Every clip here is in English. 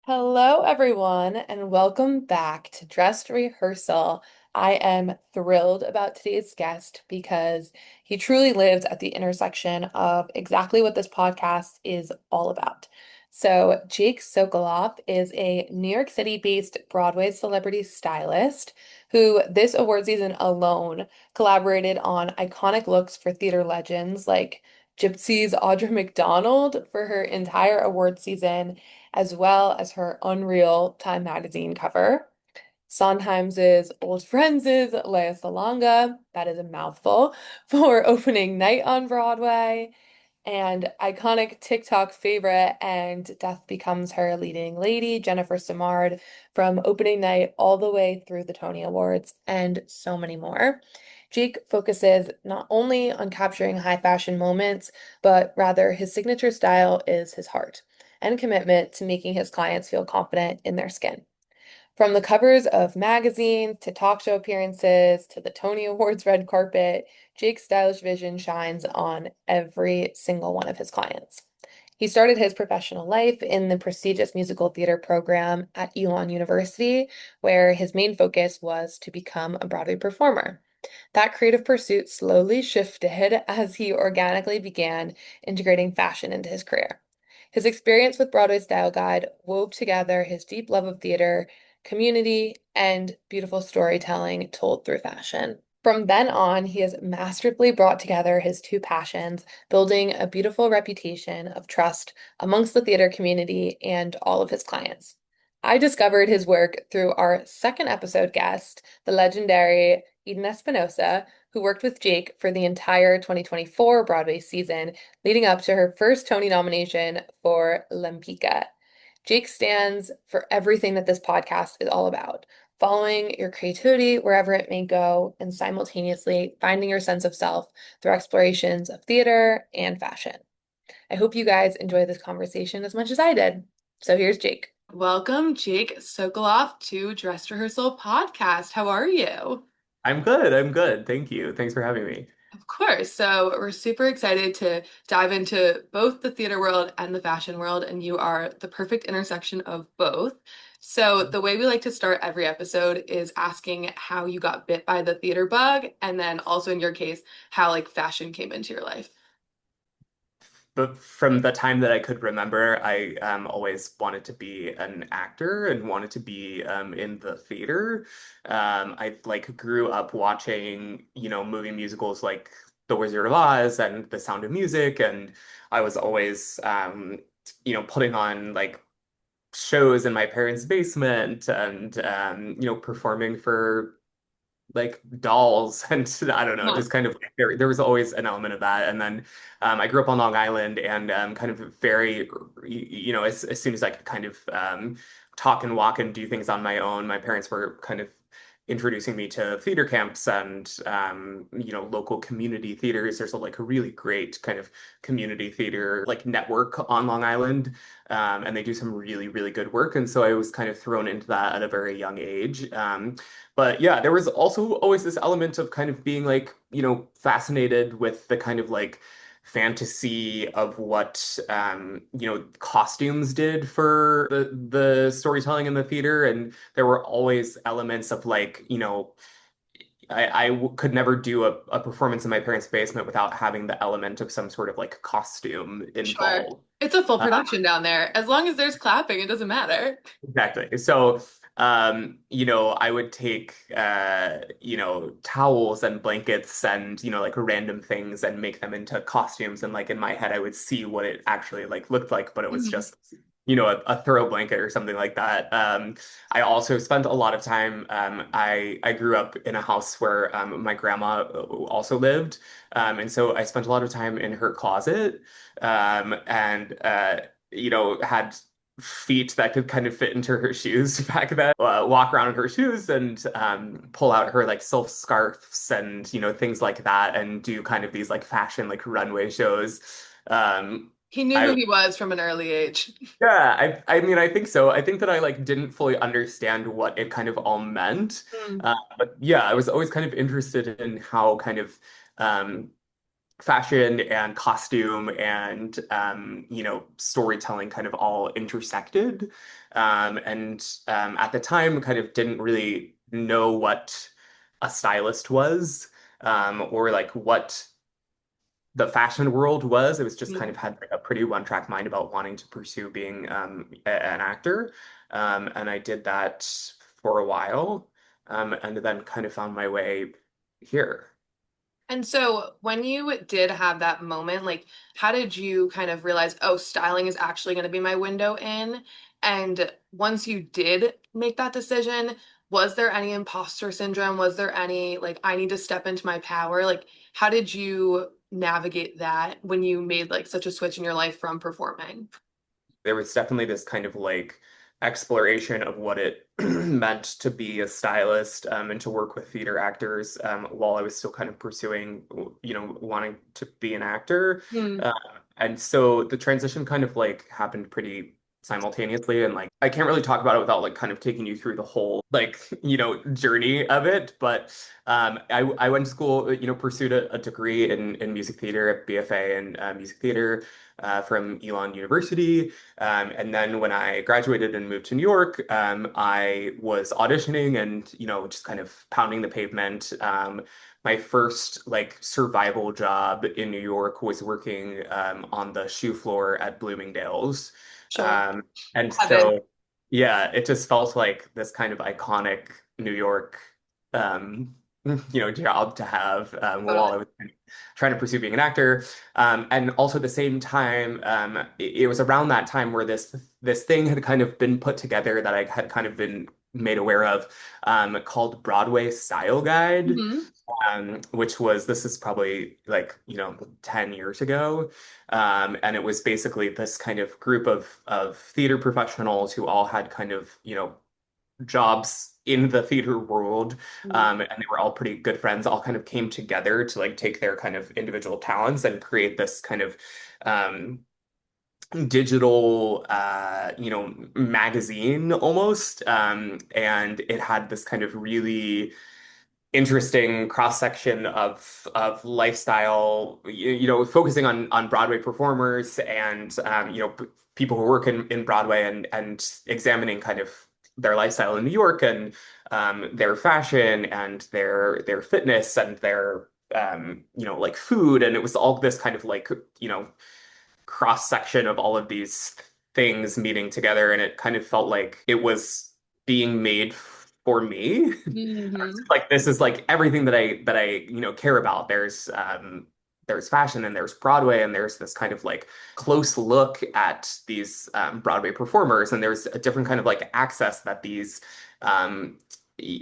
Hello, everyone, and welcome back to Dressed Rehearsal. I am thrilled about today's guest because he truly lives at the intersection of exactly what this podcast is all about. So, Jake Sokoloff is a New York City-based Broadway celebrity stylist who, this award season alone, collaborated on iconic looks for theater legends like GYPSY's Audra McDonald for her entire award season as well as her unreal Time magazine cover. Sondheim's old friends' Lea Salonga, that is a mouthful, for opening night on Broadway, and iconic TikTok favorite and Death Becomes Her leading lady, Jennifer Samard, from opening night all the way through the Tony Awards, and so many more. Jake focuses not only on capturing high fashion moments, but rather his signature style is his heart and commitment to making his clients feel confident in their skin. From the covers of magazines to talk show appearances to the Tony Awards red carpet, Jake's stylish vision shines on every single one of his clients. He started his professional life in the prestigious musical theater program at Elon University, where his main focus was to become a Broadway performer. That creative pursuit slowly shifted as he organically began integrating fashion into his career. His experience with Broadway Style Guide wove together his deep love of theater, community, and beautiful storytelling told through fashion. From then on, he has masterfully brought together his two passions, building a beautiful reputation of trust amongst the theater community and all of his clients. I discovered his work through our second episode guest, the legendary Eden Espinosa, who worked with Jake for the entire 2024 Broadway season, leading up to her first Tony nomination for Lempicka. Jake stands for everything that this podcast is all about, following your creativity wherever it may go, and simultaneously finding your sense of self through explorations of theater and fashion. I hope you guys enjoy this conversation as much as I did. So here's Jake. Welcome, Jake Sokoloff, to Dress Rehearsal Podcast. How are you? I'm good. I'm good. Thank you. Thanks for having me. Of course. So we're super excited to dive into both the theater world and the fashion world, and you are the perfect intersection of both. So the way we like to start every episode is asking how you got bit by the theater bug, and then also in your case, how like fashion came into your life. But from the time that I could remember, I always wanted to be an actor and wanted to be in the theater. I like grew up watching, movie musicals like The Wizard of Oz and The Sound of Music, and I was always, putting on like shows in my parents' basement and performing for like dolls and I don't know, Huh. just kind of like, there was always an element of that. And then I grew up on Long Island and kind of very, as soon as I could kind of talk and walk and do things on my own, my parents were kind of introducing me to theater camps and local community theaters. There's like a really great kind of community theater like network on Long Island, and they do some really really good work. And so I was kind of thrown into that at a very young age. But yeah, there was also always this element of kind of being like, fascinated with the kind of like fantasy of what costumes did for the storytelling in the theater. And there were always elements of like, could never do a performance in my parents' basement without having the element of some sort of like costume Sure. involved. It's a full Uh, production down there. As long as there's clapping, it doesn't matter. Exactly. So, I would take, towels and blankets and, like random things and make them into costumes. And like in my head, I would see what it actually like looked like, but it was Mhm. just, a throw blanket or something like that. I also spent a lot of time, I grew up in a house where my grandma also lived. And so I spent a lot of time in her closet, and, had feet that could kind of fit into her shoes back then. Walk around in her shoes and pull out her like silk scarves and things like that, and do kind of these like fashion like runway shows. Um, He knew who I he was from an early age. Yeah, I mean I think so. I think that I like didn't fully understand what it kind of all meant. Mm. But yeah, I was always kind of interested in how kind of um fashion and costume and storytelling kind of all intersected. And at the time, kind of didn't really know what a stylist was, or like what the fashion world was. It was just kind Mm. of had like a pretty one-track mind about wanting to pursue being an actor. And I did that for a while, and then kind of found my way here. And so when you did have that moment, like how did you kind of realize, oh, styling is actually going to be my window in? And once you did make that decision, was there any imposter syndrome? Was there any like I need to step into my power? Like how did you navigate that when you made like such a switch in your life from performing? There was definitely this kind of like exploration of what it meant to be a stylist, and to work with theater actors, while I was still kind of pursuing, wanting to be an actor. Hmm. Uh, and so the transition kind of like happened pretty simultaneously. And like, I can't really talk about it without like kind of taking you through the whole like, journey of it. But I went to school, pursued a degree in music theater at BFA in music theater, from Elon University. And then when I graduated and moved to New York, I was auditioning and, just kind of pounding the pavement. My first like survival job in New York was working on the shoe floor at Bloomingdale's. Sure. Um, and Heaven. so, yeah, it just felt like this kind of iconic New York, um, job to have, while Totally. I was trying to pursue being an actor. And also at the same time, it was around that time where this thing had kind of been put together that I had kind of been made aware of, called Broadway Style Guide, Hmm. which was this is probably like 10 years ago. And it was basically this kind of group of theater professionals who all had kind of jobs in the theater world, and they were all pretty good friends, all kind of came together to like take their kind of individual talents and create this kind of um, digital, magazine almost. And it had this kind of really interesting cross section of lifestyle, focusing on Broadway performers and people who work in Broadway, and examining kind of their lifestyle in New York, and their fashion and their fitness and their like food. And it was all this kind of like cross section of all of these things meeting together, and it kind of felt like it was being made for me. Hmm. Like this is like everything that I care about. There's fashion and there's Broadway, and there's this kind of like close look at these Broadway performers, and there's a different kind of like access that these um,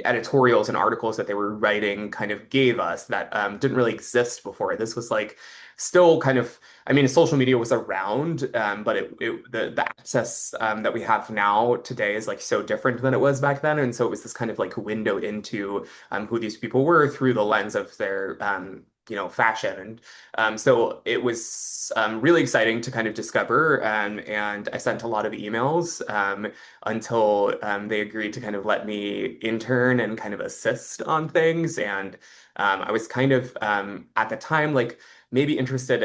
editorials and articles that they were writing kind of gave us that didn't really exist before. This was like still kind of, I mean, social media was around, but the access that we have now today is like so different than it was back then. And so it was this kind of like window into who these people were through the lens of their fashion. And so it was really exciting to kind of discover. And I sent a lot of emails, until they agreed to kind of let me intern and kind of assist on things. And I was kind of at the time like maybe interested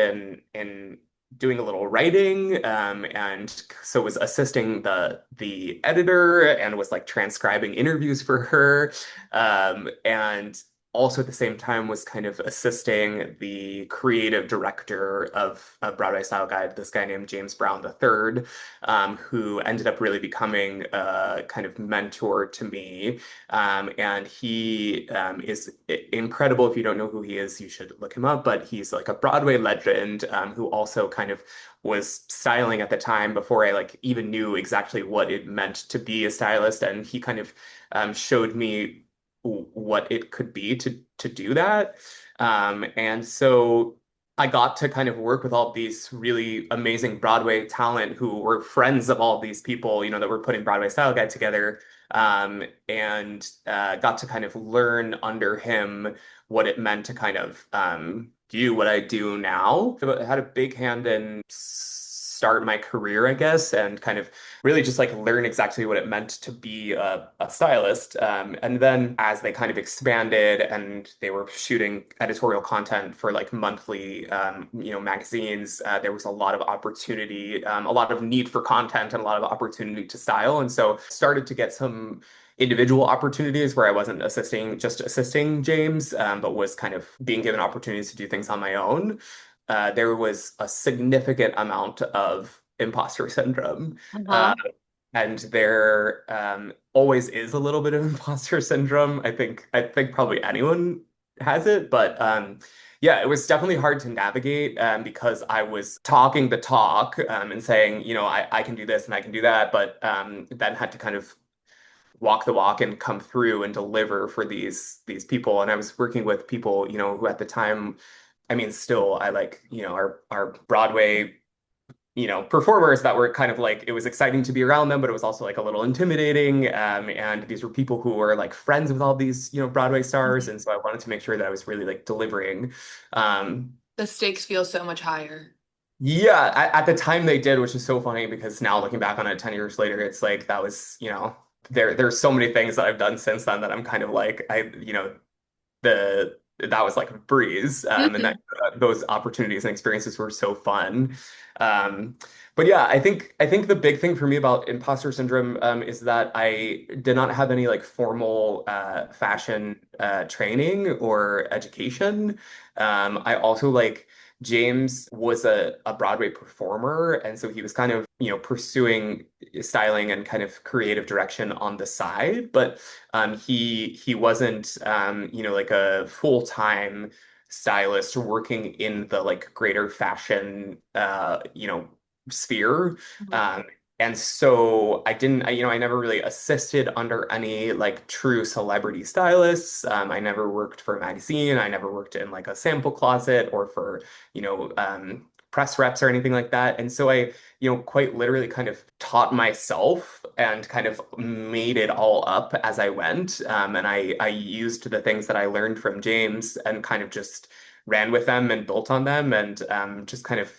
in doing a little writing, and so was assisting the editor and was like transcribing interviews for her, and also at the same time was kind of assisting the creative director of Broadway Style Guide, this guy named James Brown III, who ended up really becoming a kind of mentor to me. And he is incredible. If you don't know who he is, you should look him up. But he's like a Broadway legend, who also kind of was styling at the time before I like even knew exactly what it meant to be a stylist. And he kind of showed me what it could be to do that. And so I got to kind of work with all these really amazing Broadway talent who were friends of all these people, that were putting Broadway Style Guide together, and got to kind of learn under him what it meant to kind of do what I do now. So I had a big hand in start my career, I guess, and kind of really just like learn exactly what it meant to be a stylist. And then as they kind of expanded and they were shooting editorial content for like monthly, magazines, there was a lot of opportunity, a lot of need for content and a lot of opportunity to style. And so started to get some individual opportunities where I wasn't just assisting James, but was kind of being given opportunities to do things on my own. There was a significant amount of imposter syndrome. Uh, Uh-huh. and there always is a little bit of imposter syndrome. I think probably anyone has it, but yeah, it was definitely hard to navigate because I was talking the talk and saying, I can do this and I can do that, but then had to kind of walk the walk and come through and deliver for these people. And I was working with people, who at the time, I mean, still, I like, our Broadway performers that were kind of like it was exciting to be around them, but it was also like a little intimidating. And these were people who were like friends with all these, Broadway stars, and so I wanted to make sure that I was really like delivering. Um, The stakes feel so much higher. yeah, at the time they did, which is so funny because now looking back on it 10 years later, it's like that was, there's so many things that I've done since then that I'm kind of like the that was like a breeze, and that Mhm. those opportunities and experiences were so fun. um, but yeah, I think the big thing for me about imposter syndrome is that I did not have any like formal fashion training or education. I also like James was a Broadway performer, and so he was kind of, pursuing styling and kind of creative direction on the side, but he wasn't like a full-time stylist working in the like greater fashion sphere. Mhm. Um, and so I never really assisted under any like true celebrity stylists. I never worked for a magazine. I never worked in like a sample closet or for, press reps or anything like that. And so I, quite literally kind of taught myself and kind of made it all up as I went. And I used the things that I learned from James and kind of just ran with them and built on them and just kind of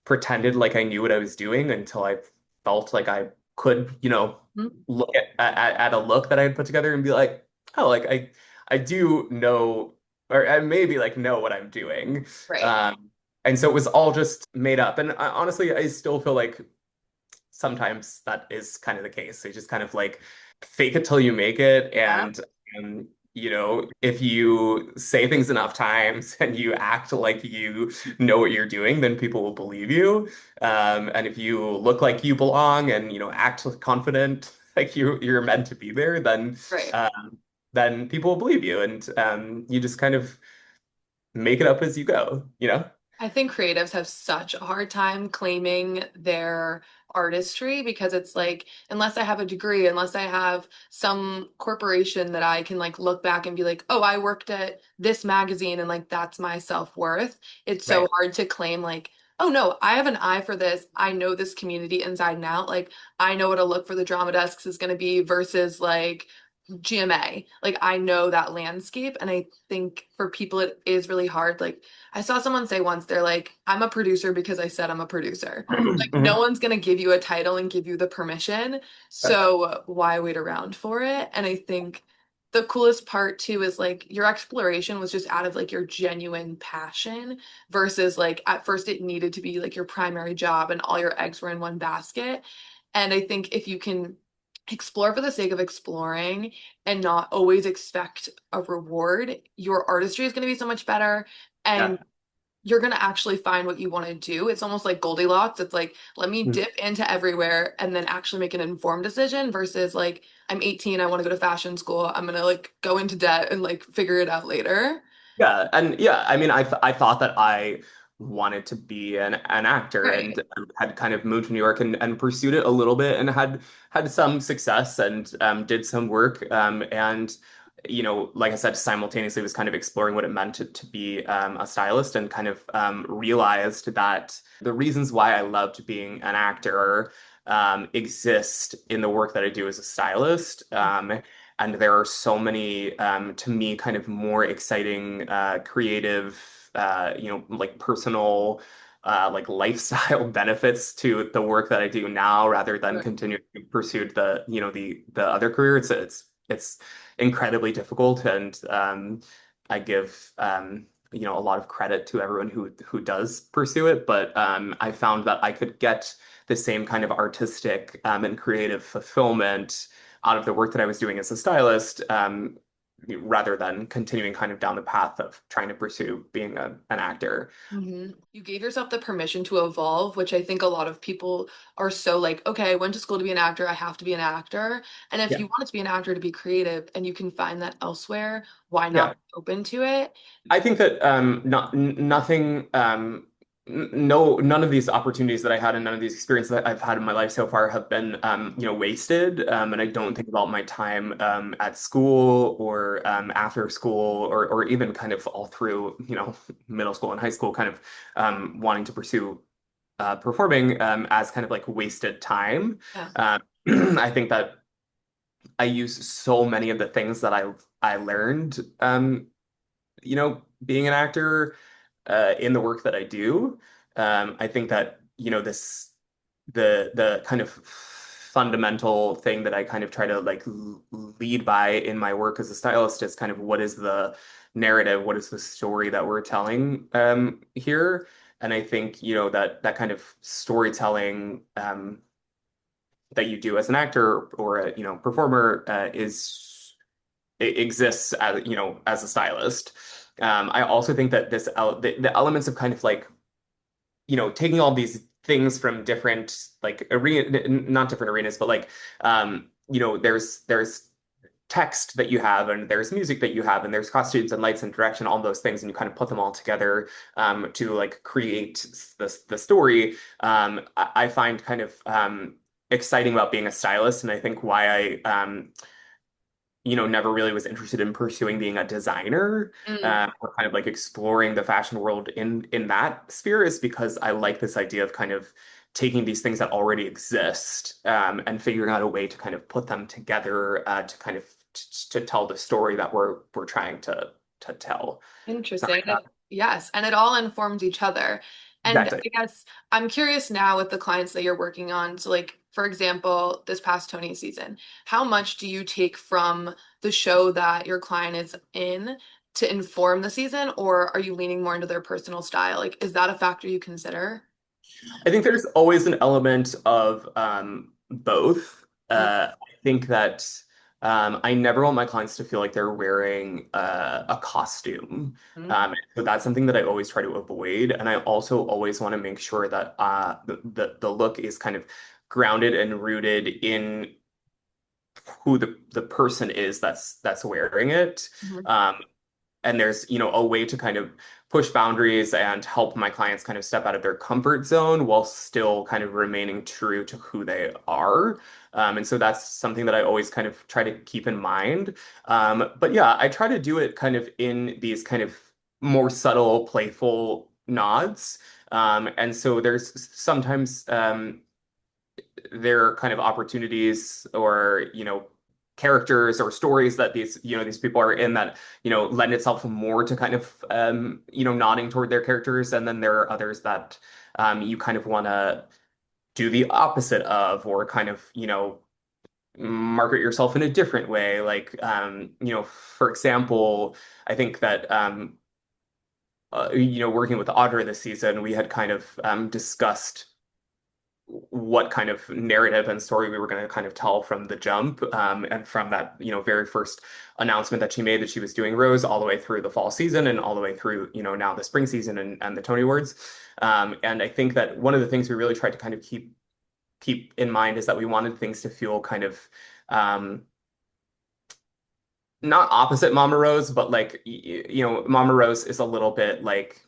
pretended like I knew what I was doing until I felt like I could, Mhm. look at a look that I had put together and be like, oh, like I do know, or I maybe like know what I'm doing. Right. Um, and so it was all just made up. And honestly, I still feel like sometimes that is kind of the case. They just kind of like fake it till you make it. Yeah. And if you say things enough times and you act like you know what you're doing, then people will believe you. And if you look like you belong and, act confident, like you're meant to be there, Right. then people will believe you. And you just kind of make it up as you go. I think creatives have such a hard time claiming their artistry because it's like, unless I have a degree, unless I have some corporation that I can like look back and be like, oh, I worked at this magazine and like that's my self-worth. It's so Right. hard to claim like, oh no, I have an eye for this. I know this community inside and out. Like I know what a look for the drama desks is going to be versus like GMA. Like I know that landscape and I think for people it is really hard. Like I saw someone say once they're like I'm a producer because I said I'm a producer. Like no Mhm. one's going to give you a title and give you the permission. So why wait around for it? And I think the coolest part too is like your exploration was just out of like your genuine passion versus like at first it needed to be like your primary job and all your eggs were in one basket. And I think if you can explore for the sake of exploring and not always expect a reward, your artistry is going to be so much better and Yeah. you're going to actually find what you want to do. It's almost like Goldilocks. It's like, let me dip into everywhere and then actually make an informed decision versus like, I'm 18, I want to go to fashion school. I'm going to like go into debt and like figure it out later. Yeah, and yeah, I mean, I thought that I wanted to be an actor Right. and had kind of moved to New York and pursued it a little bit and had some success and did some work and like I said, simultaneously was kind of exploring what it meant to be a stylist and kind of realized that the reasons why I loved being an actor exist in the work that I do as a stylist. And there are so many, to me, kind of more exciting, creative, like personal like lifestyle benefits to the work that I do now rather than Right. continue to pursue the other career. It's incredibly difficult, and I give a lot of credit to everyone who does pursue it. But I found that I could get the same kind of artistic and creative fulfillment out of the work that I was doing as a stylist, rather than continuing kind of down the path of trying to pursue being an actor. You gave yourself the permission to evolve, which I think a lot of people are so like, okay, I went to school to be an actor, I have to be an actor. And if Yeah. you want to be an actor to be creative and you can find that elsewhere, why not Yeah. be open to it? I think that nothing, none of these opportunities that I had and none of these experiences that I've had in my life so far have been, wasted. And I don't think about my time at school or after school or even kind of all through, middle school and high school, kind of wanting to pursue performing as kind of like wasted time. Yeah. Um, I think that I use so many of the things that I learned. Being an actor in the work that I do. I think that, the kind of fundamental thing that I kind of try to like lead by in my work as a stylist is kind of what is the narrative, what is the story that we're telling here. And I think, that kind of storytelling that you do as an actor or a, performer is it exists as as a stylist. I also think that the elements of kind of like taking all these things from different like arena, not different arenas, but like there's text that you have and there's music that you have and there's costumes and lights and direction, all those things, and you kind of put them all together to like create the story. I find kind of exciting about being a stylist, and I think why I never really was interested in pursuing being a designer, Mm, or kind of like exploring the fashion world in that sphere is because I like this idea of kind of taking these things that already exist, and figuring out a way to kind of put them together, to kind of to tell the story that we're trying to tell. Does that interesting. make sense? Yes, and it all informs each other. And Exactly. I guess I'm curious now with the clients that you're working on. So, like, for example, this past Tony season, how much do you take from the show that your client is in to inform the season, or are you leaning more into their personal style? Like, is that a factor you consider? I think there's always an element of both. Mm, I think that I never want my clients to feel like they're wearing a costume. mm, So that's something that I always try to avoid. And I also always want to make sure that the look is kind of grounded and rooted in who the person is that's wearing it. mhm. Um, and there's a way to kind of push boundaries and help my clients kind of step out of their comfort zone while still kind of remaining true to who they are. And so that's something that I always kind of try to keep in mind. But yeah, I try to do it kind of in these kind of more subtle, playful nods. And so there's sometimes there are kind of opportunities or characters or stories that these people are in that lend itself more to kind of nodding toward their characters, and then there are others that you kind of want to do the opposite of, or kind of market yourself in a different way, like for example, I think that working with Audra this season, we had kind of discussed what kind of narrative and story we were going to kind of tell from the jump, and from that very first announcement that she made that she was doing Rose all the way through the fall season and all the way through now the spring season and the Tony Awards. And I think that one of the things we really tried to kind of keep in mind is that we wanted things to feel kind of um, not opposite Mama Rose, but like Mama Rose is a little bit like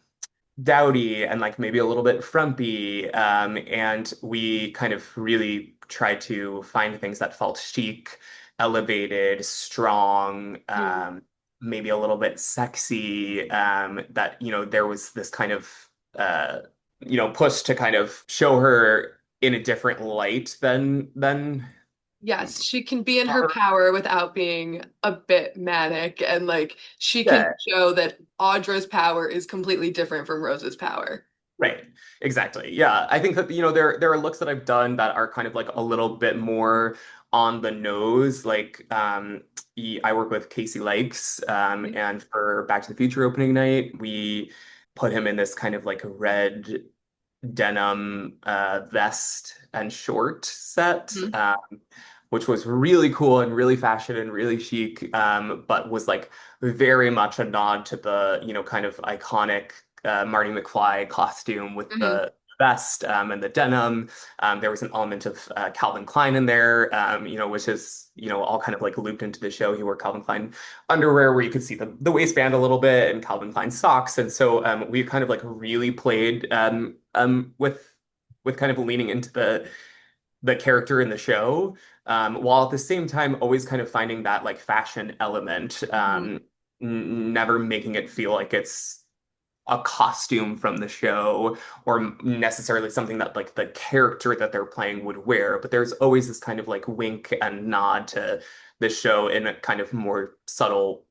dowdy and like maybe a little bit frumpy. And we kind of really tried to find things that felt chic, elevated, strong, Mm. maybe a little bit sexy. That, there was this kind of, push to kind of show her in a different light than Yes, she can be in her power without being a bit manic, and like she can yeah. show that Audra's power is completely different from Rose's power. Right. Exactly. Yeah. I think that, there are looks that I've done that are kind of like a little bit more on the nose. Like, I work with Casey Likes, Mhm. and for Back to the Future opening night, we put him in this kind of like red denim vest and short set, Mhm. which was really cool and really fashion and really chic, but was like very much a nod to the, kind of iconic Marty McFly costume with Mhm. the vest, and the denim. There was an element of Calvin Klein in there, which is, all kind of like looped into the show. He wore Calvin Klein underwear where you could see the waistband a little bit and Calvin Klein socks. And so we kind of like really played with kind of leaning into the character in the show, while at the same time always kind of finding that like fashion element, Mhm. never making it feel like it's a costume from the show or necessarily something that like the character that they're playing would wear. But there's always this kind of like wink and nod to the show in a kind of more subtle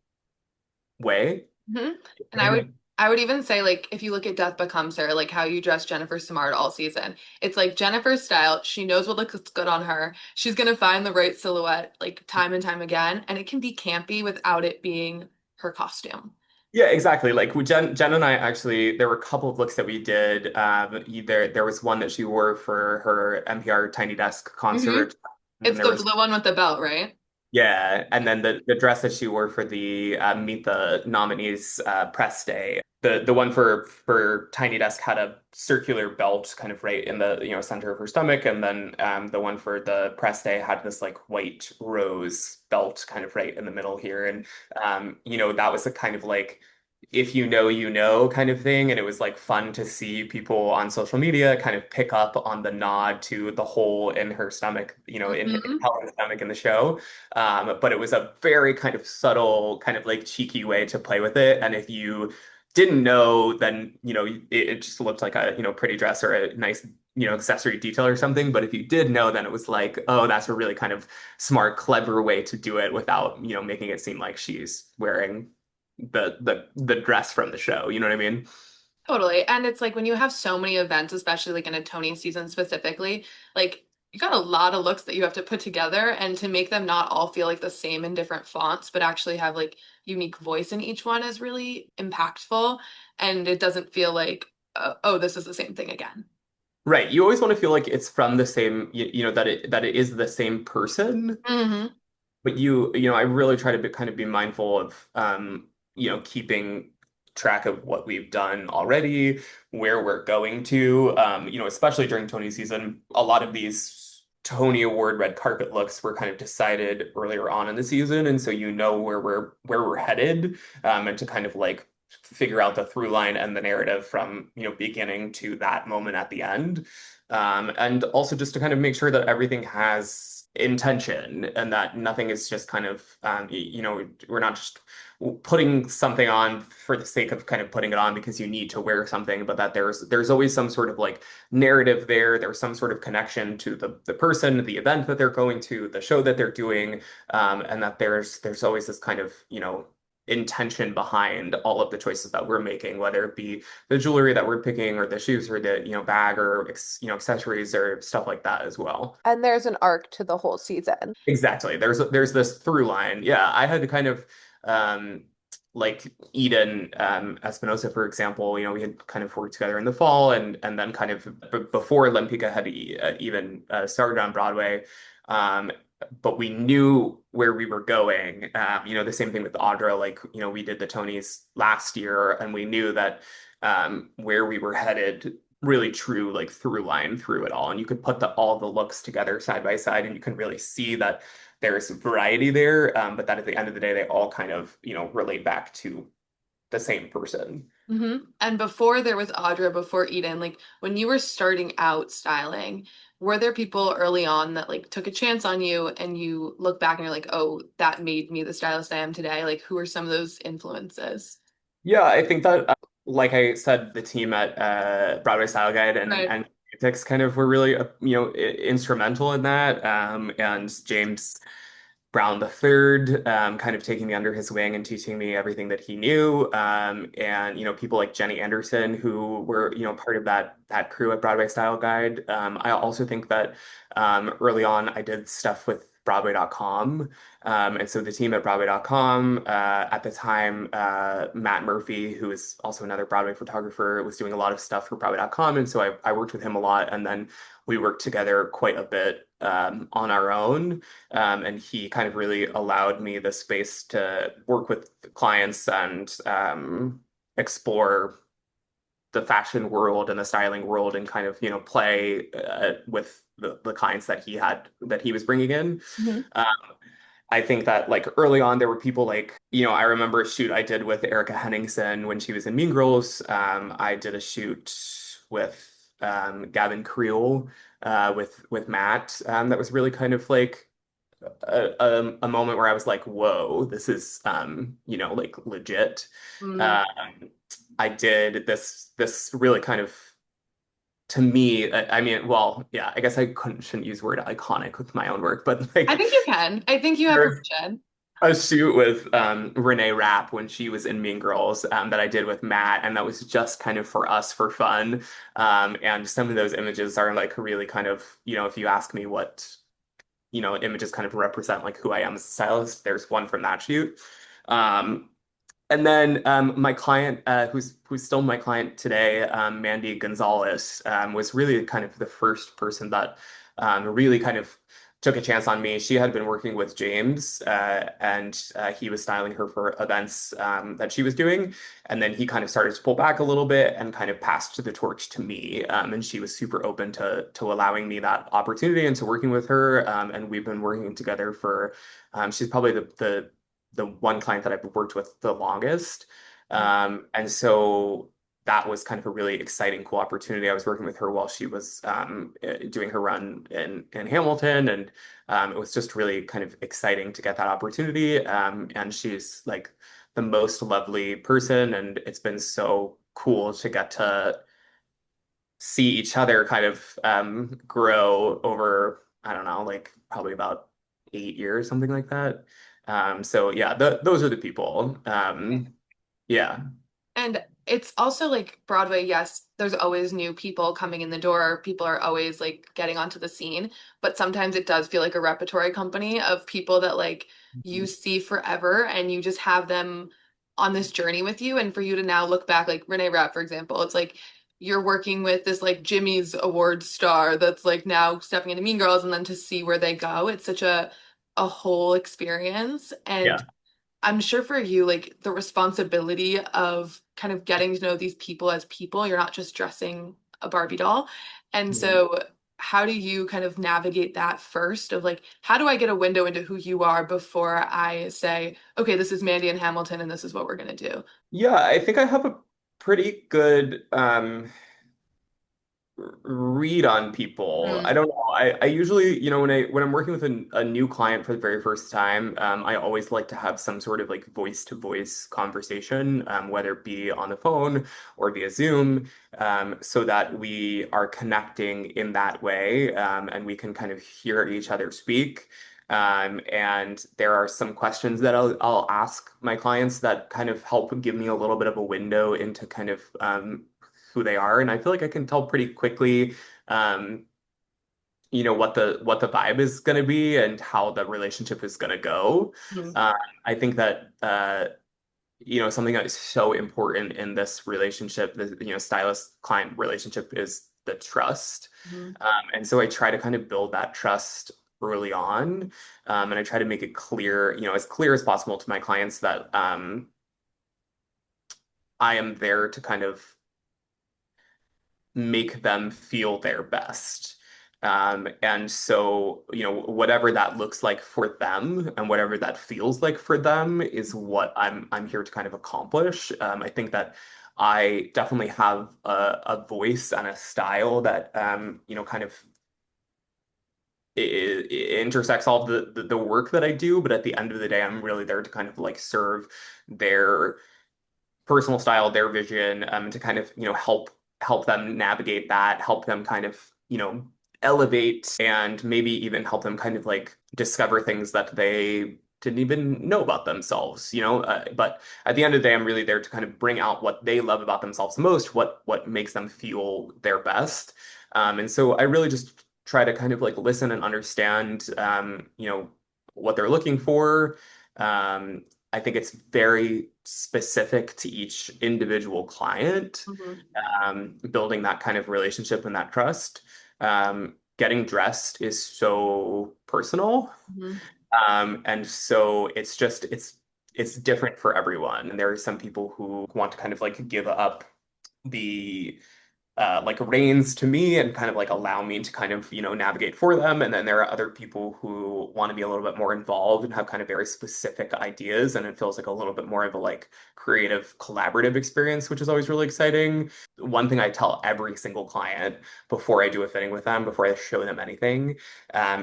way. Mhm. You And know what I mean? I would even say like if you look at Death Becomes Her, like how you dress Jennifer Smart all season, it's like Jennifer's style. She knows what looks good on her. She's gonna find the right silhouette like time and time again, and it can be campy without it being her costume. Yeah, exactly. Like with Jen and I actually, there were a couple of looks that we did. There was one that she wore for her NPR Tiny Desk Hmm. concert, and then It's there was the one with the belt, right? yeah, and then the dress that she wore for the Meet the Nominees press day. The one for Tiny Desk had a circular belt kind of right in the center of her stomach, and then the one for the press day had this like white rose belt kind of right in the middle here, and that was a kind of like if you know, you know kind of thing. And it was like fun to see people on social media kind of pick up on the nod to the hole in her stomach, in Hmm. Helen's stomach in the show. But it was a very kind of subtle, kind of like cheeky way to play with it. And if you didn't know, then, it just looked like a, pretty dress or a nice, accessory detail or something. But if you did know, then it was like, oh, that's a really kind of smart, clever way to do it without, making it seem like she's wearing the dress from the show. You know what I mean? Totally. And it's like when you have so many events, especially like in a Tony season specifically, like you got a lot of looks that you have to put together and to make them not all feel like the same in different fonts, but actually have like unique voice in each one is really impactful. And it doesn't feel like, oh, this is the same thing again. Right. You always want to feel like it's from the same, that it is the same person. Hmm. But I really try to kind of be mindful of, keeping track of what we've done already, where we're going to, especially during Tony season. A lot of these Tony Award red carpet looks were kind of decided earlier on in the season, and so where we're headed, and to kind of like figure out the through line and the narrative from beginning to that moment at the end. And also just to kind of make sure that everything has intention and that nothing is just kind of, we're not just putting something on for the sake of kind of putting it on because you need to wear something, but that there's always some sort of like narrative there. There's some sort of connection to the person, the event that they're going to, the show that they're doing, and that there's always this kind of, intention behind all of the choices that we're making, whether it be the jewelry that we're picking or the shoes or the bag or accessories or stuff like that as well. And there's an arc to the whole season. Exactly. There's this through line. Yeah, I had to kind of um like Eden Espinosa, for example, we had kind of worked together in the fall and then kind of before Lempicka had even started on Broadway. Um, but we knew where we were going. The same thing with Audra, like, we did the Tonys last year and we knew that where we were headed really true like through line through it all. And you could put all the looks together side by side and you can really see that there's variety there, but that at the end of the day, they all kind of, relate back to the same person. Hmm. And before there was Audra, before Eden, like when you were starting out styling, were there people early on that like took a chance on you and you look back and you're like, oh, that made me the stylist I am today? Like, who are some of those influences? Yeah, I think that, like I said, the team at Broadway Style Guide and Right. and Tix kind of were really, instrumental in that. And James Brown the Third, kind of taking me under his wing and teaching me everything that he knew. And people like Jenny Anderson, who were part of that crew at Broadway Style Guide. I also think that early on I did stuff with Broadway.com. And so the team at Broadway.com, at the time, Matt Murphy, who is also another Broadway photographer, was doing a lot of stuff for Broadway.com. And so I worked with him a lot. And then we worked together quite a bit on our own. And he kind of really allowed me the space to work with clients and explore the fashion world and the styling world and kind of, play with the clients that he was bringing in. Mhm. Um, I think that like early on there were people like, I remember a shoot I did with Erica Henningsen when she was in Mean Girls. I did a shoot with Gavin Creel with Matt that was really kind of like a moment where I was like, whoa, this is like legit. Mm. Um, I did this really kind of to me, I mean, well, yeah, I guess shouldn't use the word iconic with my own work, but I like think you can. I think you have there's permission. a shoot with Renee Rapp when she was in Mean Girls that I did with Matt, and that was just kind of for us for fun. And some of those images are like really kind of, if you ask me what, images kind of represent like who I am as a stylist, there's one from that shoot. Um, and then my client, who's still my client today, Mandy Gonzalez, was really kind of the first person that really kind of took a chance on me. She had been working with James, and he was styling her for events that she was doing. And then he kind of started to pull back a little bit and kind of passed the torch to me. And she was super open to allowing me that opportunity and to working with her. And we've been working together for, she's probably the one client that I've worked with the longest. And so that was kind of a really exciting, cool opportunity. I was working with her while she was doing her run in Hamilton. And it was just really kind of exciting to get that opportunity. And she's like the most lovely person. And it's been so cool to get to see each other kind of grow over, I don't know, like probably about 8 years, something like that. So yeah, those are the people. Yeah. And it's also like Broadway, yes, there's always new people coming in the door. People are always like getting onto the scene, but sometimes it does feel like a repertory company of people that like you see forever and you just have them on this journey with you. And for you to now look back, like Renee Rapp, for example, it's like you're working with this like Jimmy's award star that's like now stepping into Mean Girls and then to see where they go. It's such a whole experience. And Yeah. I'm sure for you, like the responsibility of kind of getting to know these people as people, you're not just dressing a Barbie doll. And Mhm. so, how do you kind of navigate that first of like, how do I get a window into who you are before I say, okay, this is Mandy and Hamilton and this is what we're going to do? Yeah, I think I have a pretty good read on people. I Mm, don't know. I usually, when I'm working with a new client for the very first time, I always like to have some sort of like voice to voice conversation, whether it be on the phone or via Zoom, so that we are connecting in that way, and we can kind of hear each other speak. And there are some questions that I'll ask my clients that kind of help give me a little bit of a window into kind of who they are, and I feel like I can tell pretty quickly, um, what the vibe is going to be and how the relationship is going to go. mm, Uh, I think that something that is so important in this relationship, the stylist client relationship, is the trust. mm, And so I try to kind of build that trust early on, and I try to make it clear, as clear as possible to my clients that I am there to kind of make them feel their best. And so, whatever that looks like for them and whatever that feels like for them is what I'm here to kind of accomplish. I think that I definitely have a voice and a style that kind of it intersects all the work that I do, but at the end of the day, I'm really there to kind of like serve their personal style, their vision, to kind of, help them navigate that, help them kind of, elevate and maybe even help them kind of like discover things that they didn't even know about themselves, you know? But at the end of the day, I'm really there to kind of bring out what they love about themselves most, what makes them feel their best. And so I really just try to kind of like listen and understand, what they're looking for. I think it's very specific to each individual client, Mhm. building that kind of relationship and that trust. Getting dressed is so personal. Mhm. And so it's different for everyone. And there are some people who want to kind of like give up the like reins to me and kind of like allow me to kind of, navigate for them. And then there are other people who want to be a little bit more involved and have kind of very specific ideas. And it feels like a little bit more of a like creative, collaborative experience, which is always really exciting. One thing I tell every single client before I do a fitting with them, before I show them anything,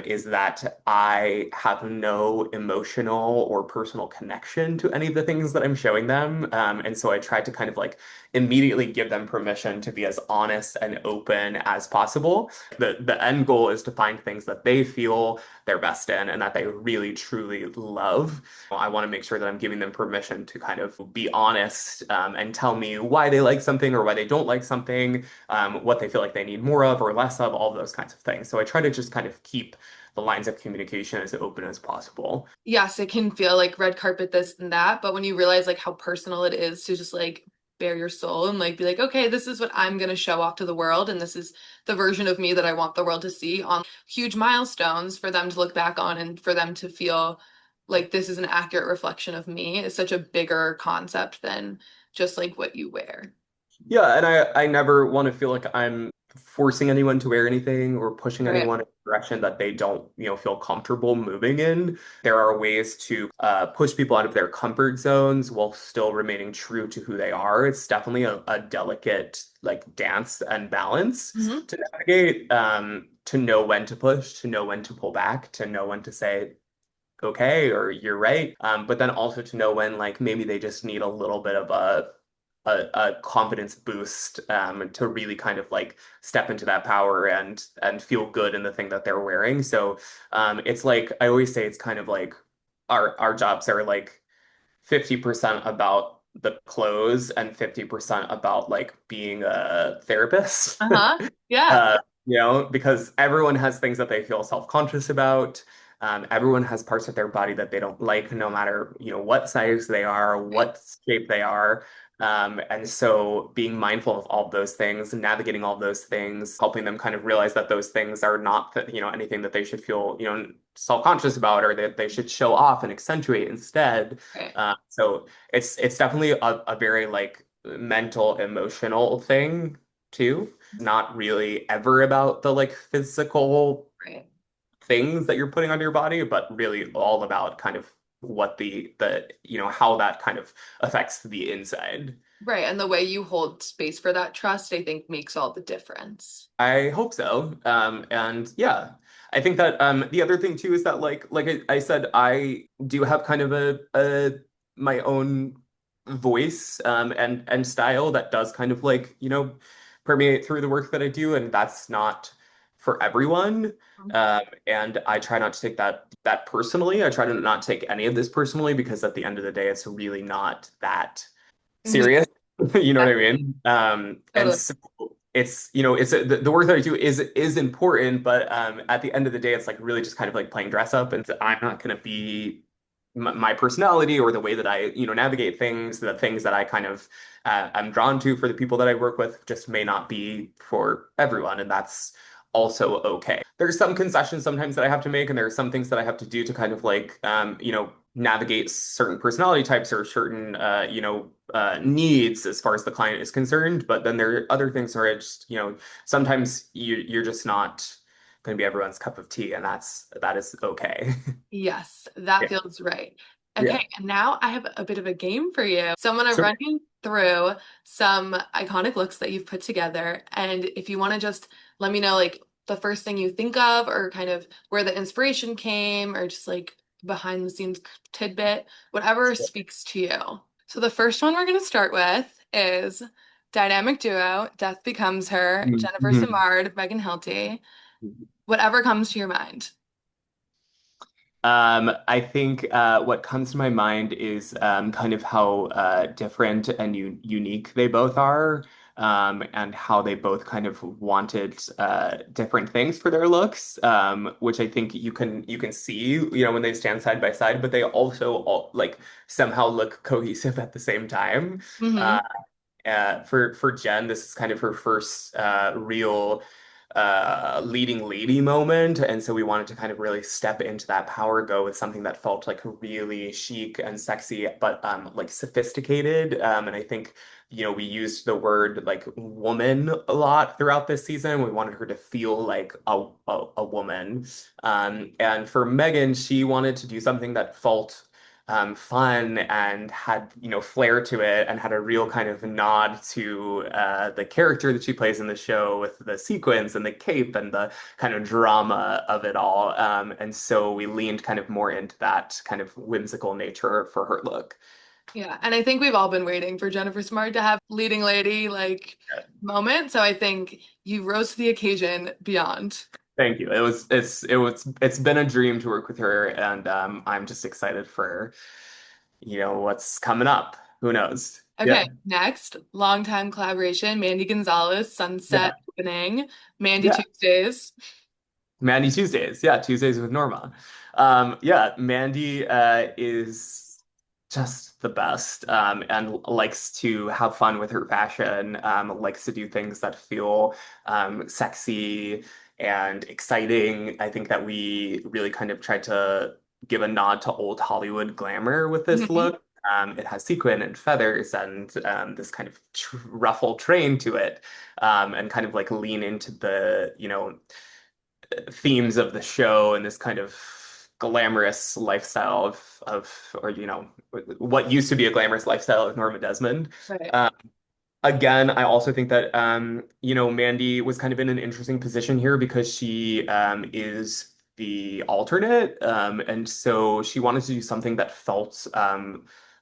is that I have no emotional or personal connection to any of the things that I'm showing them. And so I try to kind of like immediately give them permission to be as honest and open as possible. The end goal is to find things that they feel their best in and that they really truly love. I want to make sure that I'm giving them permission to kind of be honest, and tell me why they like something or why they don't like something, what they feel like they need more of or less of, all of those kinds of things. So I try to just kind of keep the lines of communication as open as possible. Yes, it can feel like red carpet this and that, but when you realize like how personal it is to just like bare your soul and like be like, okay, this is what I'm gonna show off to the world, and this is the version of me that I want the world to see on huge milestones for them to look back on and for them to feel like this is an accurate reflection of me is such a bigger concept than just like what you wear. Yeah, and I never want to feel like I'm forcing anyone to wear anything or pushing Right. anyone in a direction that they don't, feel comfortable moving in. There are ways to push people out of their comfort zones while still remaining true to who they are. It's definitely a delicate like dance and balance Hmm. to navigate, to know when to push, to know when to pull back, to know when to say, okay, or you're right. But then also to know when like maybe they just need a little bit of a confidence boost, to really kind of like step into that power and feel good in the thing that they're wearing. So it's like I always say it's kind of like our jobs are like 50% about the clothes and 50% about like being a therapist. Uh-huh. Yeah. uh, because everyone has things that they feel self-conscious about. Everyone has parts of their body that they don't like, no matter, what size they are, what shape they are. And so being mindful of all of those things, navigating all of those things, helping them kind of realize that those things are not, anything that they should feel, self-conscious about or that they should show off and accentuate instead. Right. So it's definitely a very like mental, emotional thing too. Not really ever about the like physical Right. things that you're putting on your body, but really all about kind of what the how that kind of affects the inside. Right. And the way you hold space for that trust, I think, makes all the difference. I hope so. And yeah, I think that the other thing too is that like I said, I do have kind of a my own voice, and style that does kind of like, permeate through the work that I do, and that's not for everyone. And I try not to take that personally. I try to not take any of this personally because at the end of the day, it's really not that Mhm. serious. You know what I Exactly. mean? And Totally. so the work that I do is important, but at the end of the day, it's like really just kind of like playing dress up, and I'm not going to be my personality or the way that I navigate things, the things that I kind of am drawn to for the people that I work with just may not be for everyone, and that's also okay. There's some concessions sometimes that I have to make, and there are some things that I have to do to kind of like navigate certain personality types or certain needs as far as the client is concerned. But then there are other things where it's sometimes you're just not going to be everyone's cup of tea, and that is okay. Yes, that Yeah. feels right. Yeah. Okay, and now I have a bit of a game for you. So I'm gonna So run you through some iconic looks that you've put together, and if you want to just let me know like the first thing you think of, or kind of where the inspiration came, or just like behind the scenes tidbit, whatever speaks to you. So the first one we're gonna start with is dynamic duo, Death Becomes Her, Jennifer Mhm. Samard, Megan Hilty. Whatever comes to your mind. I think what comes to my mind is kind of how different and unique they both are, and how they both kind of wanted different things for their looks, which I think you can see, when they stand side by side, but they also all, like somehow look cohesive at the same time. Hmm. Uh, for Jen, this is kind of her first real leading lady moment, and so we wanted to kind of really step into that power, go with something that felt like really chic and sexy, but like sophisticated. And I think we used the word like woman a lot throughout this season. We wanted her to feel like a woman. And for Megan, she wanted to do something that felt fun and had flair to it, and had a real kind of nod to the character that she plays in the show, with the sequins and the cape and the kind of drama of it all. And so we leaned kind of more into that kind of whimsical nature for her look. Yeah, and I think we've all been waiting for Jennifer Smart to have leading lady moment. So I think you rose to the occasion beyond. Thank you. It's been a dream to work with her, and I'm just excited for what's coming up. Who knows? Okay, Yeah. next, longtime collaboration, Mandy Gonzalez, Sunset Yeah. opening, Mandy Yeah. Tuesdays. Mandy Tuesdays. Yeah, Tuesdays with Norma. Yeah, Mandy is just the best, and likes to have fun with her fashion, likes to do things that feel sexy and exciting. I think that we really kind of tried to give a nod to old Hollywood glamour with this Mhm. look. It has sequin and feathers and this kind of ruffle train to it, and kind of like lean into the, themes of the show and this kind of glamorous lifestyle of or what used to be a glamorous lifestyle of Norma Desmond. Right. Uh, Again, I also think that Mandy was kind of in an interesting position here because she is the alternate, and so she wanted to do something that felt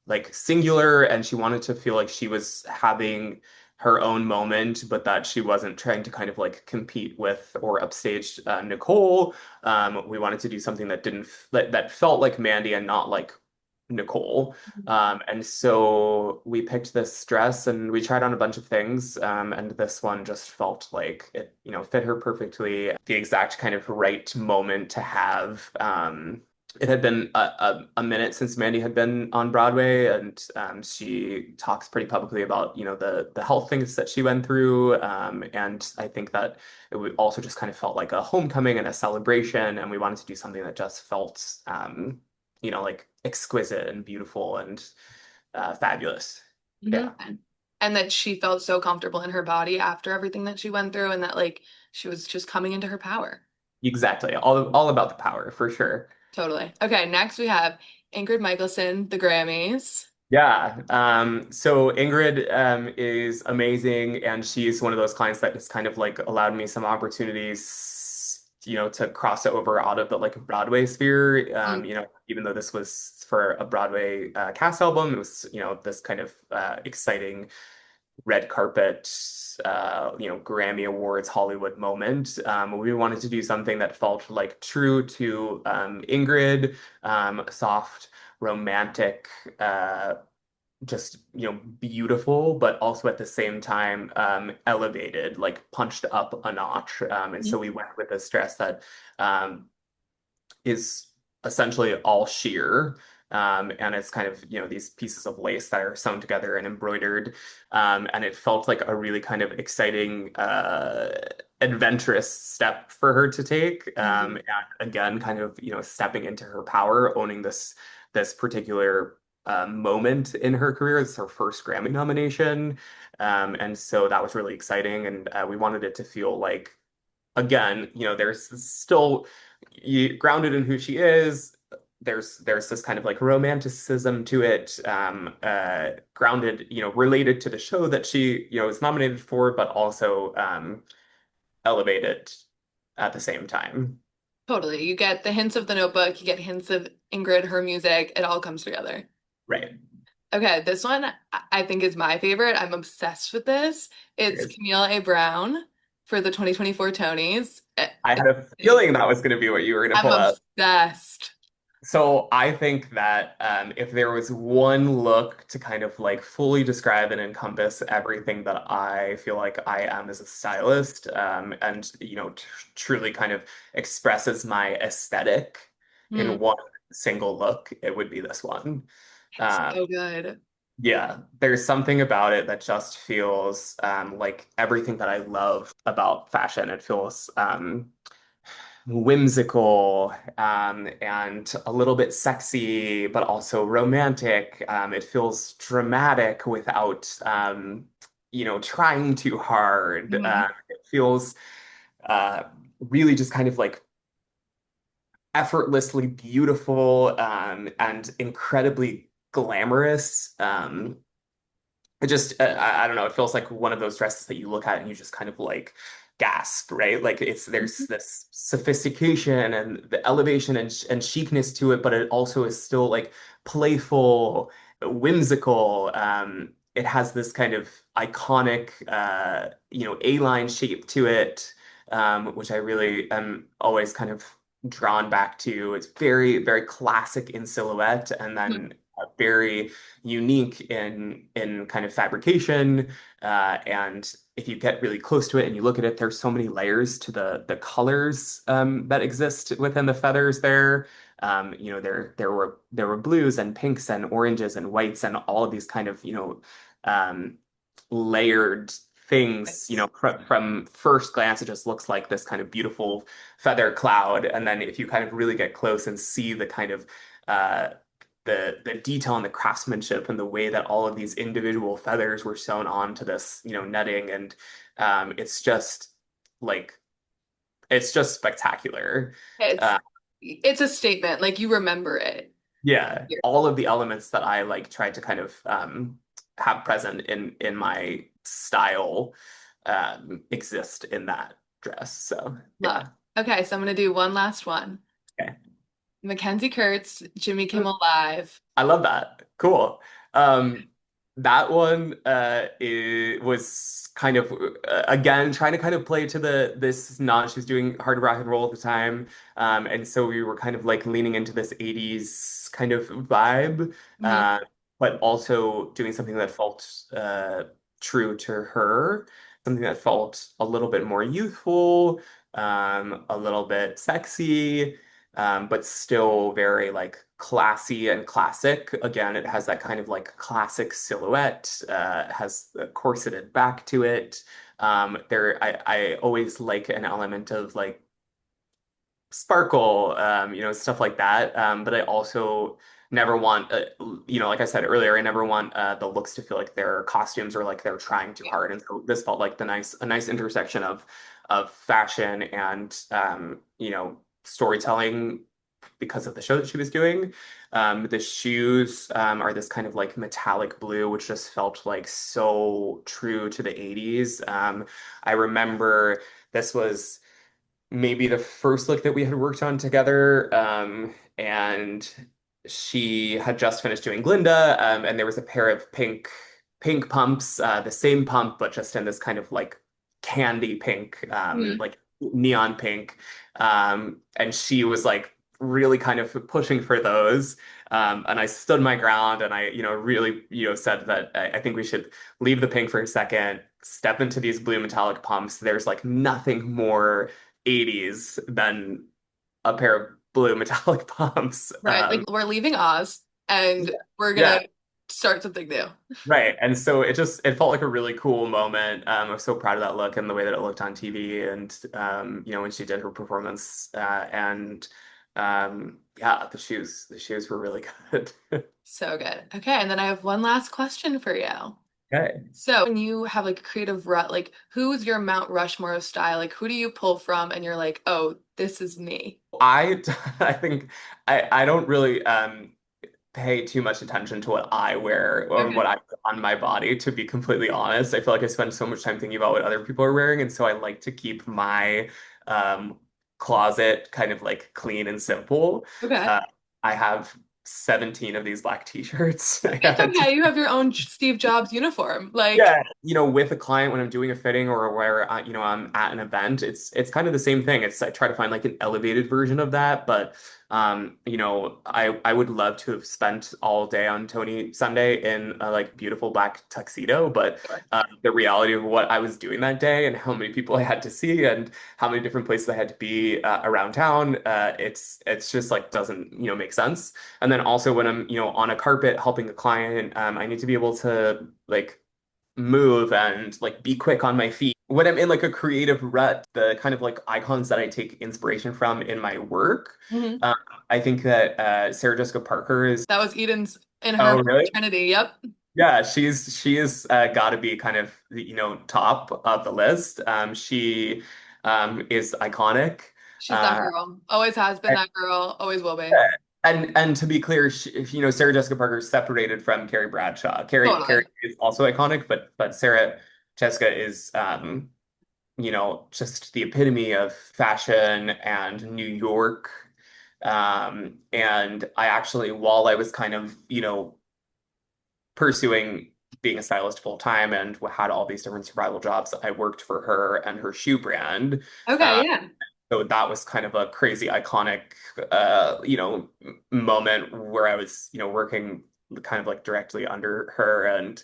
like singular, and she wanted to feel like she was having her own moment, but that she wasn't trying to kind of like compete with or upstage Nicole. We wanted to do something that didn't that felt like Mandy and not like Nicole. And so we picked this dress and we tried on a bunch of things. And this one just felt like it, fit her perfectly. The exact kind of right moment to have. It had been a minute since Mandy had been on Broadway, and she talks pretty publicly about, the health things that she went through. And I think that also just kind of felt like a homecoming and a celebration. And we wanted to do something that just felt like exquisite and beautiful and fabulous. Mhm. Yeah, And that she felt so comfortable in her body after everything that she went through, and that she was just coming into her power. exactly. All about the power for sure. Totally. Okay, next we have Ingrid Michaelson, the Grammys. Yeah. So Ingrid is amazing, and she's one of those clients that just kind of like allowed me some opportunities, to cross over out of the like Broadway sphere. Mm. Even though this was for a Broadway cast album, it was, this kind of exciting red carpet, Grammy Awards Hollywood moment. We wanted to do something that felt like true to Ingrid, soft, romantic, just beautiful, but also at the same time elevated, like punched up a notch. And so we went with this dress that um, is essentially all sheer. And it's kind of, these pieces of lace that are sewn together and embroidered. And it felt like a really kind of exciting, adventurous step for her to take. Mhm. And again, kind of, stepping into her power, owning this particular moment in her career. It's her first Grammy nomination. And so that was really exciting. And we wanted it to feel like, again, there's still grounded in who she is. There's this kind of like romanticism to it, grounded, related to the show that she, is nominated for, but also elevated at the same time. Totally. You get the hints of the notebook, you get hints of Ingrid, her music, it all comes together. Right. Okay, this one I think is my favorite. I'm obsessed with this. It's Cheers. Camille A. Brown for the 2024 Tonys. I had a feeling that was going to be what you were going to I'm pull up. obsessed. So I think that if there was one look to kind of like fully describe and encompass everything that I feel like I am as a stylist, and truly kind of expresses my aesthetic Hmm, in one single look, it would be this one. it's Um, so good. yeah, there's something about it that just feels like everything that I love about fashion. It feels whimsical and a little bit sexy, but also romantic. It feels dramatic without, trying too hard. Mhm. It feels uh, really just kind of like effortlessly beautiful and incredibly glamorous. It just, I don't know, it feels like one of those dresses that you look at and you just kind of like gasp, right? Like there's this sophistication and the elevation and chicness to it, but it also is still like playful, whimsical. It has this kind of iconic, A-line shape to it, which I really am always kind of drawn back to. It's very, very classic in silhouette, and then very unique in kind of fabrication. And if you get really close to it and you look at it, there's so many layers to the colors that exist within the feathers there. There were blues and pinks and oranges and whites and all of these kind of um, layered things. Nice. From first glance, it just looks like this kind of beautiful feather cloud, and then if you kind of really get close and see the kind of uh, the detail and the craftsmanship and the way that all of these individual feathers were sewn onto this, netting, and it's just like it's just spectacular. It's Uh, it's a statement. Like you remember it. yeah, Here. all of the elements that I like tried to kind of have present in my style exist in that dress. So Love. yeah. Okay, so I'm gonna do one last one. Okay. Mackenzie Kurtz, Jimmy Kimmel Live. I love that. Cool. Um, that one it was kind of again trying to kind of play to this nod. She was doing hard rock and roll at the time, and so we were kind of like leaning into this 80s kind of vibe, Mhm. uh, but also doing something that felt true to her, something that felt a little bit more youthful, a little bit sexy, but still very like classy and classic. Again, it has that kind of like classic silhouette, has the corseted back to it. I always like an element of like sparkle, stuff like that. But I also never want, like I said earlier, I never want the looks to feel like their costumes or like they're trying too hard. And so this felt like a nice intersection of fashion and storytelling because of the show that she was doing. The shoes are this kind of like metallic blue, which just felt like so true to the 80s. I remember this was maybe the first look that we had worked on together. And she had just finished doing Glinda, and there was a pair of pink pumps, the same pump, but just in this kind of like candy pink, Mhm. like neon pink. And she was like really kind of pushing for those. And I stood my ground and I, really, said that I think we should leave the pink for a second, step into these blue metallic pumps. There's like nothing more 80s than a pair of blue metallic pumps. Right. Like we're leaving Oz and we're Yeah, gonna start something new. right. And so it felt like a really cool moment. I was so proud of that look and the way that it looked on TV and when she did her performance. And yeah, the shoes were really good. So good. Okay, and then I have one last question for you. Okay. So when you have like a creative rut, like who's your Mount Rushmore of style? Like who do you pull from and you're like, oh, this is me. I I think I don't really pay too much attention to what I wear or Okay. what I put on my body, to be completely honest. I feel like I spend so much time thinking about what other people are wearing, and so I like to keep my um, closet kind of like clean and simple. Okay. Uh, I have 17 of these black t-shirts. I It's had to, okay. You have your own Steve Jobs uniform. Like, yeah, with a client when I'm doing a fitting or where I'm at an event, it's kind of the same thing. It's I try to find like an elevated version of that, but I would love to have spent all day on Tony Sunday in a like beautiful black tuxedo, but the reality of what I was doing that day and how many people I had to see and how many different places I had to be around town, it's just like doesn't make sense. And then also when I'm on a carpet helping a client, I need to be able to like move and like be quick on my feet. When I'm in like a creative rut, the kind of like icons that I take inspiration from in my work, mhm. uh, I think that Sarah Jessica Parker is. That was Eden's in her Oh, really? Trinity. Yep. Yeah, she is got to be kind of top of the list. She is iconic. She's that Uh, girl. Always has been and, that girl. Always will be. and to be clear, Sarah Jessica Parker is separated from Carrie Bradshaw. Carrie Totally. is also iconic, but Sarah Jessica is just the epitome of fashion and New York. And I actually, while I was kind of, pursuing being a stylist full time and had all these different survival jobs, I worked for her and her shoe brand. Okay, Uh, yeah. so that was kind of a crazy iconic, moment where I was, working kind of like directly under her and,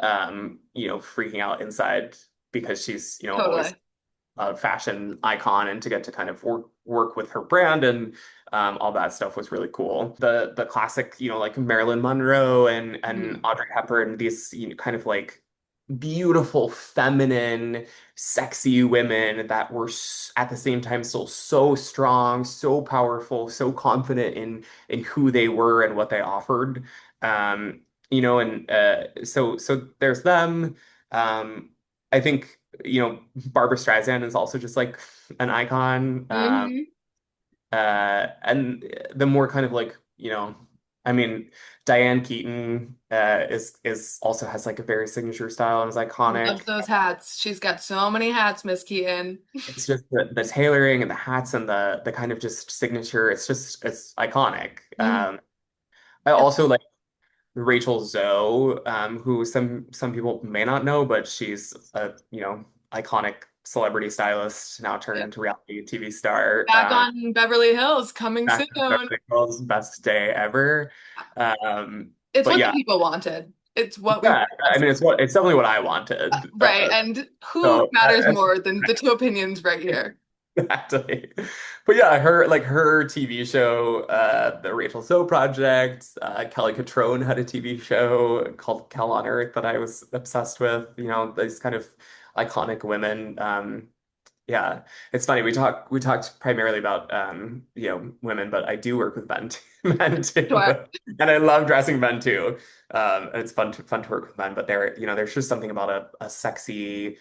freaking out inside because she's, always Totally. a fashion icon and to get to kind of work with her brand and all that stuff was really cool. The classic, like Marilyn Monroe and Mhm. Audrey Hepburn, these kind of like beautiful, feminine, sexy women that were at the same time still so strong, so powerful, so confident in who they were and what they offered. And so there's them. I think Barbara Streisand is also just like an icon. Hmm. And the more kind of like, I mean, Diane Keaton is also has like a very signature style and is iconic. Loves those hats. She's got so many hats, Miss Keaton. It's just the tailoring and the hats and the kind of just signature. It's iconic. Mhm. I It's also like Rachel Zoe, who some people may not know, but she's a iconic celebrity stylist now turned into reality TV star. back on Beverly Hills, coming Back to soon. Beverly Hills, best day ever. Um, It's but what the yeah, people wanted. It's what we yeah. I wanted. mean, it's definitely what I wanted. Right. And who So matters more than the two opinions right here? exactly. But yeah, her TV show, the Rachel Zoe Project, Kelly Catrone had a TV show called Kel on Earth that I was obsessed with. These kind of iconic women. Yeah, it's funny. We talked primarily about women, but I do work with men men too, Sure. and I love dressing men too. And it's fun to work with men, but there's just something about a sexy,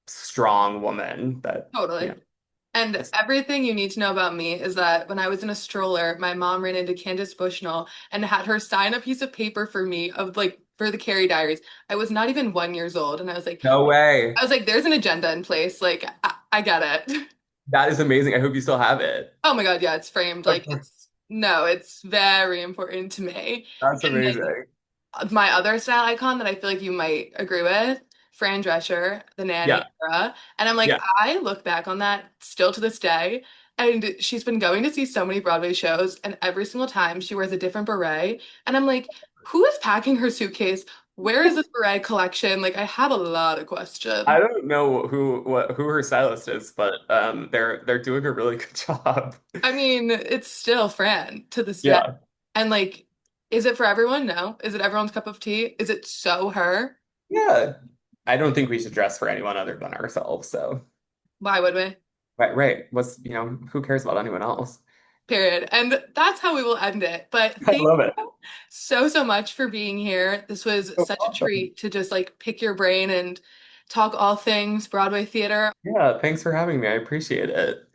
strong woman that Totally. And is everything you need to know about me is that when I was in a stroller, my mom ran into Candace Bushnell and had her sign a piece of paper for me of like for the Carrie Diaries. I was not even 1 years old, and no way. there's an agenda in place. Like I get it. That is amazing. I hope you still have it. Oh my God, yeah, it's framed. Like it's no, it's very important to me. That's And then amazing. my other style icon that I feel like you might agree with, Fran Drescher, the nanny Yeah, era. And I'm like, yeah. I look back on that still to this day. And she's been going to see so many Broadway shows, and every single time she wears a different beret. And I'm like, who is packing her suitcase? Where is this beret collection? Like, I have a lot of I questions. don't know who her stylist is, but they're doing a really good job. I mean, it's still Fran to this day. Yeah. And like, is it for everyone? No. Is it everyone's cup of tea? Is it so her? Yeah. I don't think we should dress for anyone other than ourselves. So, Why would we? right, right. Who cares about anyone else? Period. And that's how we will end it. But I thank love it. you so much for being here. This was So such a awesome. treat to just like pick your brain and talk all things Broadway theater. Yeah, thanks for having me. I appreciate it.